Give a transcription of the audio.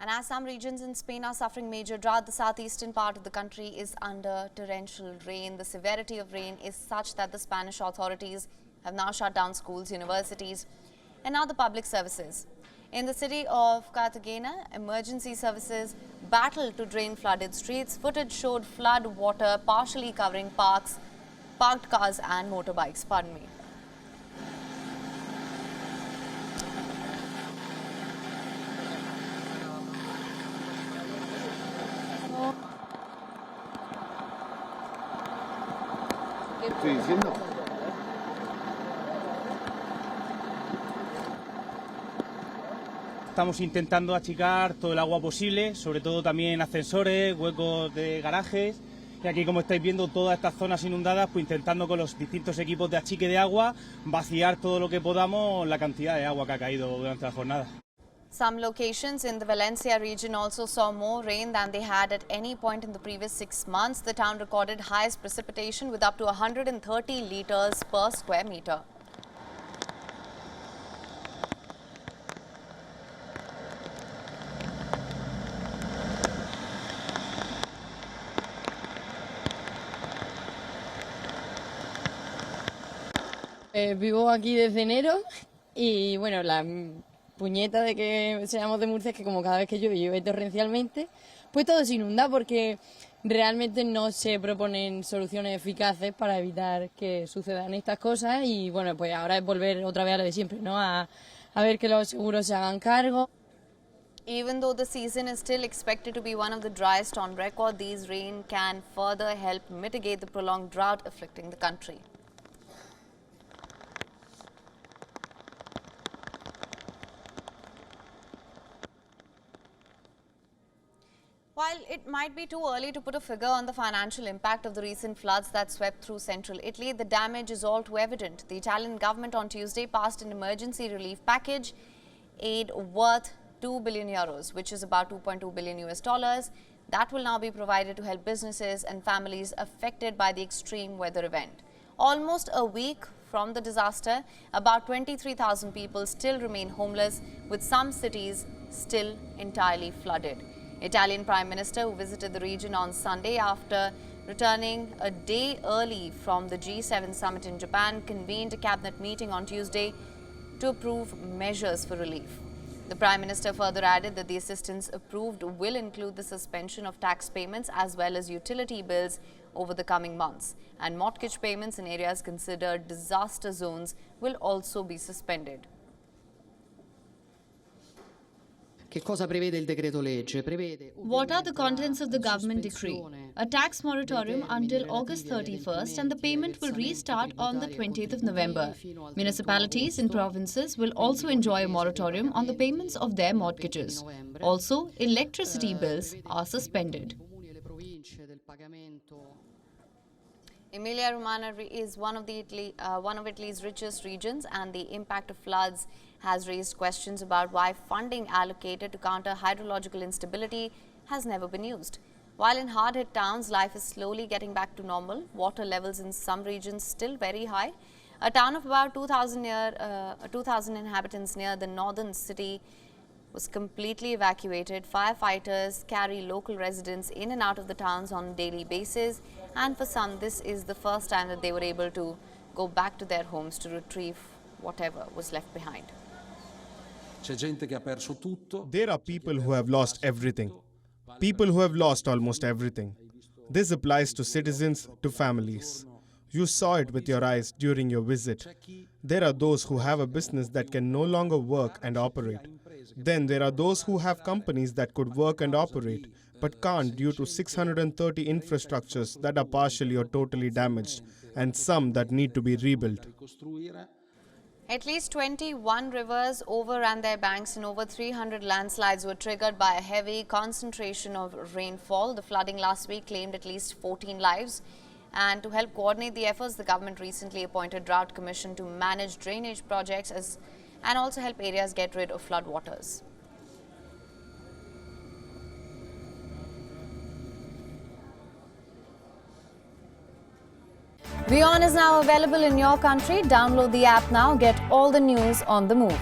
And as some regions in Spain are suffering major drought, the southeastern part of the country is under torrential rain. The severity of rain is such that the Spanish authorities have now shut down schools, universities, and other public services. In the city of Cartagena, emergency services battled to drain flooded streets. Footage showed flood water partially covering parked cars and motorbikes. Pardon me. Estoy diciendo. Estamos intentando achicar todo el agua posible, sobre todo también ascensores, huecos de garajes. Y aquí, como estáis viendo, todas estas zonas inundadas, pues intentando con los distintos equipos de achique de agua vaciar todo lo que podamos la cantidad de agua que ha caído durante la jornada. Some locations in the Valencia region also saw more rain than they had at any point in the previous 6 months. The town recorded highest precipitation with up to 130 litres per square metre. Vivo aquí desde enero y bueno, la puñeta de que seamos de Murcia es que como cada vez que llueve torrencialmente, pues todo se inunda porque realmente no se proponen soluciones eficaces para evitar que sucedan estas cosas y bueno, pues ahora es volver otra vez a lo de siempre, ¿no? A ver que los seguros se hagan cargo. Even though the season is still expected to be one of the driest on record, these rain can further help mitigate the prolonged drought afflicting the country. While it might be too early to put a figure on the financial impact of the recent floods that swept through central Italy, the damage is all too evident. The Italian government on Tuesday passed an emergency relief package aid worth €2 billion, which is about $2.2 billion US. That will now be provided to help businesses and families affected by the extreme weather event. Almost a week from the disaster, about 23,000 people still remain homeless, with some cities still entirely flooded. Italian Prime Minister, who visited the region on Sunday after returning a day early from the G7 summit in Japan, convened a cabinet meeting on Tuesday to approve measures for relief. The Prime Minister further added that the assistance approved will include the suspension of tax payments as well as utility bills over the coming months, and mortgage payments in areas considered disaster zones will also be suspended. What are the contents of the government decree? A tax moratorium until August 31st, and the payment will restart on the 20th of November. Municipalities in provinces will also enjoy a moratorium on the payments of their mortgages. Also, electricity bills are suspended. Emilia-Romagna is one of Italy's richest regions, and the impact of floods has raised questions about why funding allocated to counter hydrological instability has never been used. While in hard-hit towns, life is slowly getting back to normal, water levels in some regions still very high. A town of about 2,000 inhabitants near the northern city was completely evacuated. Firefighters carry local residents in and out of the towns on a daily basis, and for some this is the first time that they were able to go back to their homes to retrieve whatever was left behind. There are people who have lost everything. People who have lost almost everything. This applies to citizens, to families. You saw it with your eyes during your visit. There are those who have a business that can no longer work and operate. Then there are those who have companies that could work and operate, but can't due to 630 infrastructures that are partially or totally damaged, and some that need to be rebuilt. At least 21 rivers overran their banks and over 300 landslides were triggered by a heavy concentration of rainfall. The flooding last week claimed at least 14 lives. And to help coordinate the efforts, the government recently appointed Drought Commission to manage drainage projects and also help areas get rid of floodwaters. WION is now available in your country. Download the app now. Get all the news on the move.